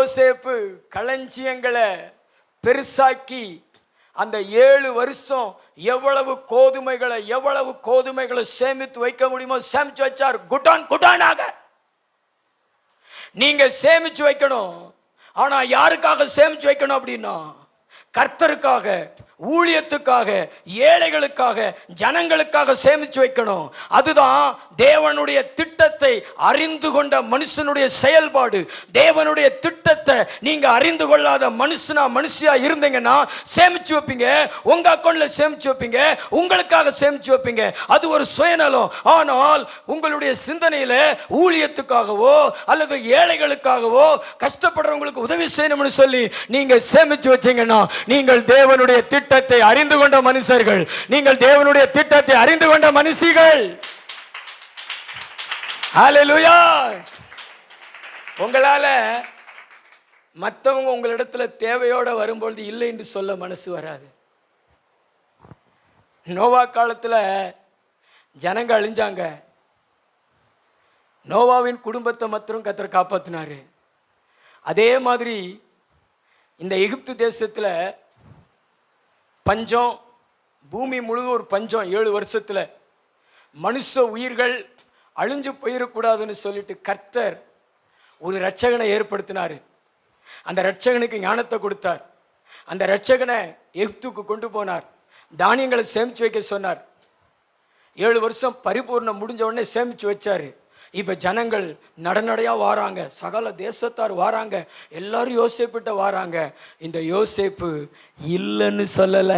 யோசேப்பு களஞ்சியங்களை பெருசாக்கி அந்த 7 வருஷம் எவ்வளவு கோதுமைகளை சேமித்து வைக்க முடியுமோ சேமிச்சு வச்சார். குட்டானாக நீங்க சேமிச்சு வைக்கணும். ஆனா யாருக்காக சேமிச்சு வைக்கணும் அப்படின்னா, கர்த்தருக்காக, ஊழியத்துக்காக, ஏழைகளுக்காக, ஜனங்களுக்காக சேமிச்சு வைக்கணும். அதுதான் தேவனுடைய திட்டத்தை அறிந்து கொண்ட மனுஷனுடைய செயல்பாடு. தேவனுடைய திட்டத்தை நீங்க அறிந்து கொள்ளாத மனுஷியா இருந்தீங்கன்னா சேமிச்சு வைப்பீங்க, உங்க அக்கௌண்ட்ல சேமிச்சு வைப்பீங்க, உங்களுக்காக சேமிச்சு வைப்பீங்க. அது ஒரு சுயநலம். ஆனால் உங்களுடைய சிந்தனையில ஊழியத்துக்காகவோ அல்லது ஏழைகளுக்காகவோ கஷ்டப்படுறவங்களுக்கு உதவி செய்யணும்னு சொல்லி நீங்க சேமிச்சு வச்சீங்கன்னா நீங்கள் தேவனுடைய திட்டத்தை அறிந்து கொண்ட மனுஷர்கள். நீங்கள் தேவனுடைய திட்டத்தை அறிந்து கொண்ட மனுஷிகள். ஹல்லேலூயா. உங்களால மற்றவங்க உங்களிடத்துல தேவையோட வரும்பொழுது இல்லை என்று சொல்ல மனசு வராது. நோவா காலத்துல ஜனங்க அழிஞ்சாங்க. நோவாவின் குடும்பத்தை மாத்திரம் கர்த்தர் காப்பாத்தினாரு. அதே மாதிரி இந்த எகிப்து தேசத்துல பஞ்சம், பூமி முழுவதும் ஒரு பஞ்சம். 7 வருஷத்துல மனுஷ உயிர்கள் அழிஞ்சு போயிடக்கூடாதுன்னு சொல்லிட்டு கர்த்தர் ஒரு இரட்சகனை ஏற்படுத்தினார். அந்த இரட்சகனுக்கு ஞானத்தை கொடுத்தார். அந்த இரட்சகனை எகிப்துக்கு கொண்டு போனார். தானியங்களை சேமிச்சு வைக்க சொன்னார். 7 வருஷம் பரிபூர்ணம் முடிஞ்ச உடனே சேமிச்சு வச்சாரு. இப்ப ஜனங்கள் நடநடையா வாராங்க, சகல தேசத்தார் வாராங்க, எல்லாரும் யோசேப்பிட்ட வாராங்க. இந்த யோசேப்பு இல்லைன்னு சொல்லல.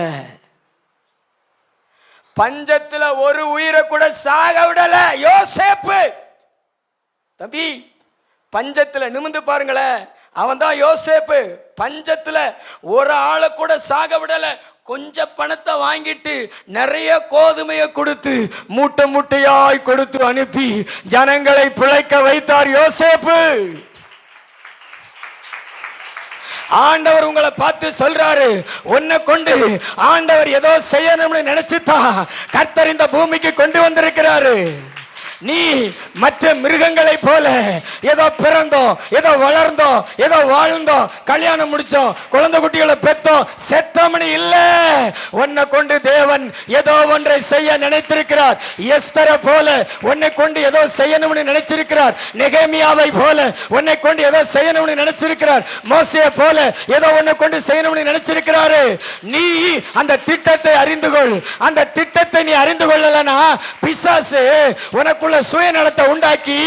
பஞ்சத்துல ஒரு உயிரை கூட சாக விடல யோசேப்பு. தம்பி, பஞ்சத்துல நிமிந்து பாருங்களேன், அவன் தான் யோசேப்பு. பஞ்சத்துல ஒரு ஆளை கூட சாக விடல. கொஞ்சம் பணத்தை வாங்கிட்டு நிறைய கோதுமையை கொடுத்து மூட்டையாய் கொடுத்து அனுப்பி ஜனங்களை பிழைக்க வைத்தார் யோசேப்பு. ஆண்டவர் உங்களை பார்த்து சொல்றாரு, உன்னை கொண்டு ஆண்டவர் ஏதோ செய்யணும்னு நினைச்சுதான் கர்த்தர் இந்த பூமிக்கு கொண்டு வந்திருக்கிறாரு. நீ மற்ற மிருகங்களை போல ஏதோ பிறந்தோம், ஏதோ வளர்ந்தோம், ஏதோ வாழ்ந்தோம், கல்யாணம் முடிச்சோம், குழந்தை குட்டிகளை பெற்றோம், செத்தமணி இல்ல. உன்னை கொண்டு தேவன் ஏதோ ஒன்றை செய்ய நினைத்திருக்கிறார். எஸ்தரை போல உன்னை கொண்டு ஏதோ செய்யணும்னு நினைச்சிருக்கிறார். நெகேமியாவை போல உன்னை கொண்டு ஏதோ செய்யணும்னு நினைச்சிருக்கிறார். மோசேயை போல ஏதோ உன்னை கொண்டு செய்யணும்னு நினைச்சிருக்கிறாரு. நீ அந்த திட்டத்தை அறிந்து கொள். அந்த திட்டத்தை நீ அறிந்து கொள்ளலனா பிசாசு உனக்குள்ள சுயநலத்தை உண்டாக்கி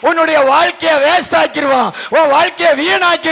உன்னுடைய வாழ்க்கையை வேஸ்ட் ஆக்கிடுவான், உன் வாழ்க்கையை வீணாக்கிடுவான்.